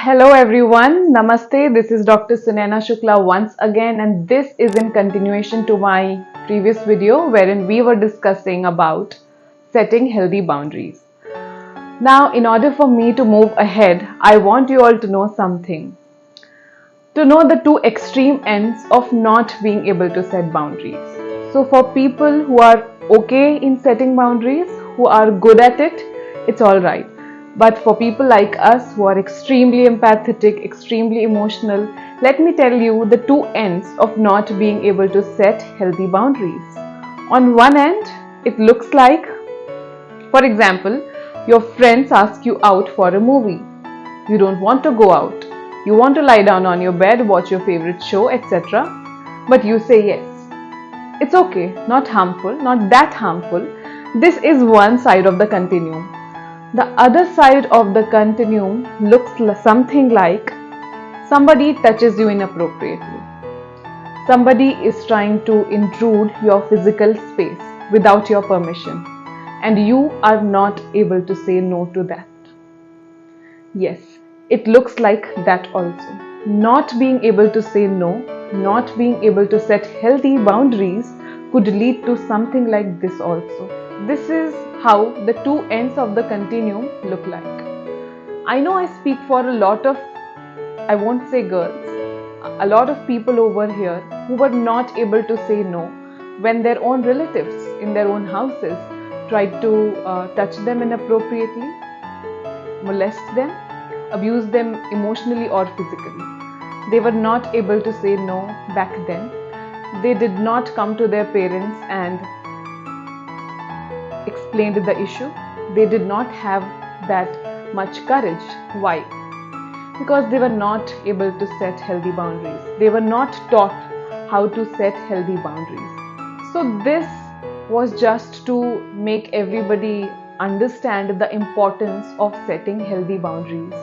Hello everyone, Namaste. This is Dr. Sunaina Shukla once again, and this is in continuation to my previous video wherein we were discussing about setting healthy boundaries. Now, in order for me to move ahead, I want you all to know something. To know the two extreme ends of not being able to set boundaries. So, for people who are okay in setting boundaries, who are good at it, it's alright. But for people like us who are extremely empathetic, extremely emotional, let me tell you the two ends of not being able to set healthy boundaries. On one end, it looks like, for example, your friends ask you out for a movie. You don't want to go out. You want to lie down on your bed, watch your favorite show, etc. But you say yes. It's okay, not harmful, not that harmful. This is one side of the continuum. The other side of the continuum looks something like somebody touches you inappropriately. Somebody is trying to intrude your physical space without your permission, and you are not able to say no to that. Yes, it looks like that also. Not being able to say no, not being able to set healthy boundaries could lead to something like this also. This is how the two ends of the continuum look like. I know I speak for a lot of, I won't say girls, a lot of people over here who were not able to say no when their own relatives in their own houses tried to touch them inappropriately, molest them, abuse them emotionally or physically. They were not able to say no back then. They did not come to their parents and explained the issue. They did not have that much courage. Why? Because they were not able to set healthy boundaries. They were not taught how to set healthy boundaries. So this was just to make everybody understand the importance of setting healthy boundaries.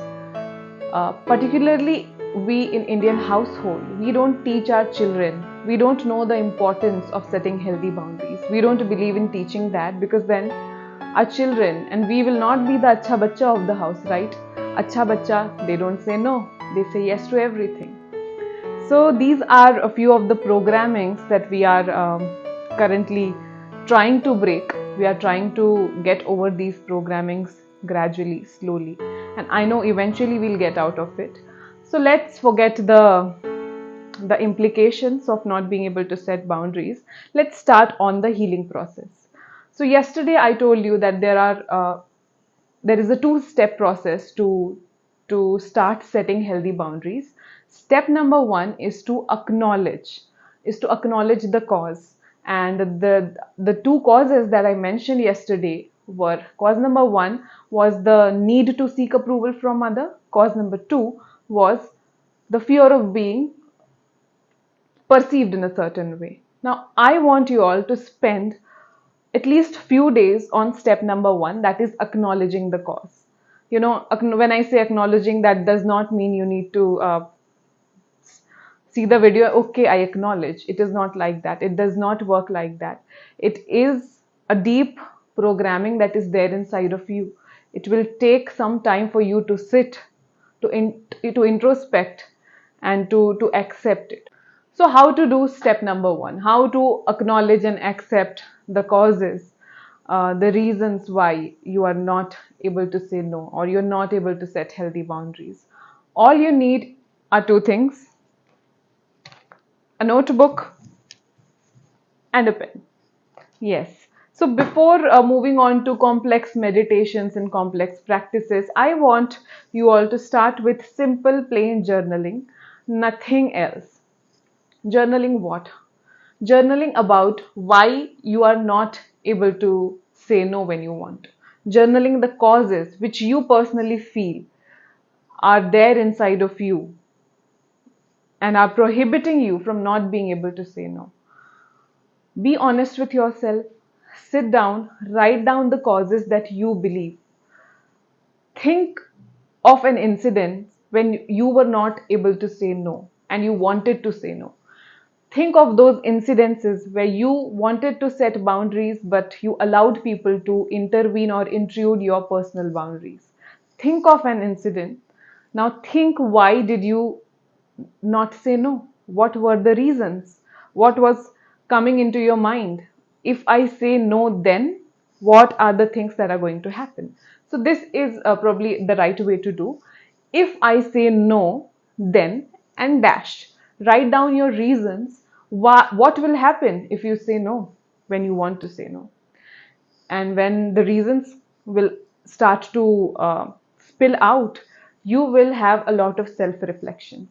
Particularly we in Indian household, we don't teach our children. We don't know the importance of setting healthy boundaries. We don't believe in teaching that because then our children, and we will not be the acha bacha of the house, right? Acha bacha, they don't say no. They say yes to everything. So these are a few of the programmings that we are currently trying to break. We are trying to get over these programmings gradually, slowly. And I know eventually we'll get out of it. So let's forget the implications of not being able to set boundaries. Let's start on the healing process. So yesterday I told you that there is a two-step process to start setting healthy boundaries. Step number one is to acknowledge the cause. And the two causes that I mentioned yesterday were, cause number one was the need to seek approval from other. Cause number two was the fear of being perceived in a certain way. Now, I want you all to spend at least few days on step number one, that is acknowledging the cause. You know, when I say acknowledging, that does not mean you need to see the video, okay, I acknowledge. It is not like that. It does not work like that. It is a deep programming that is there inside of you. It will take some time for you to sit, to introspect, and to accept it. So how to do step number one? How to acknowledge and accept the causes, the reasons why you are not able to say no or you're not able to set healthy boundaries. All you need are two things: a notebook and a pen. Yes. So before moving on to complex meditations and complex practices, I want you all to start with simple, plain journaling, nothing else. Journaling what? Journaling about why you are not able to say no when you want. Journaling the causes which you personally feel are there inside of you and are prohibiting you from not being able to say no. Be honest with yourself. Sit down, write down the causes that you believe. Think of an incident when you were not able to say no and you wanted to say no. Think of those incidences where you wanted to set boundaries but you allowed people to intervene or intrude your personal boundaries. Think of an incident. Now think, why did you not say no? What were the reasons? What was coming into your mind? If I say no, then what are the things that are going to happen? So, this is probably the right way to do. If I say no, then and dash. Write down your reasons. What will happen if you say no when you want to say no? And when the reasons will start to spill out, you will have a lot of self reflection,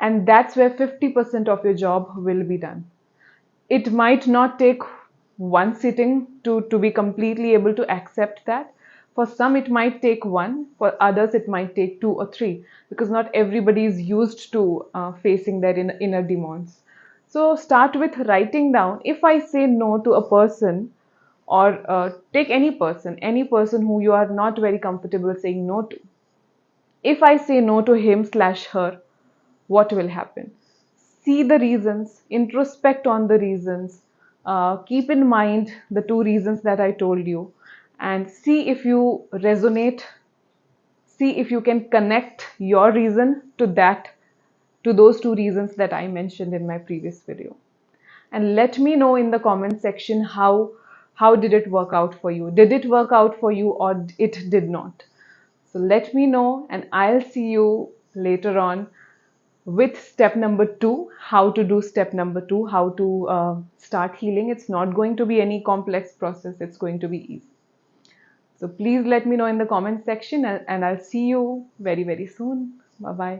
and that's where 50% of your job will be done. It might not take one sitting to be completely able to accept that. For some, it might take one, for others, it might take two or three, because not everybody is used to facing their inner demons. So, start with writing down, if I say no to a person, or take any person who you are not very comfortable saying no to. If I say no to him slash her, what will happen? See the reasons, introspect on the reasons, keep in mind the two reasons that I told you, and see if you resonate, see if you can connect your reason to that, to those two reasons that I mentioned in my previous video. And let me know in the comment section, how did it work out for you? Did it work out for you, or it did not? So let me know, and I'll see you later on with step number 2, how to do step number 2, how to start healing. It's not going to be any complex process, it's going to be easy. So please let me know in the comment section, and I'll see you very, very soon. Bye bye.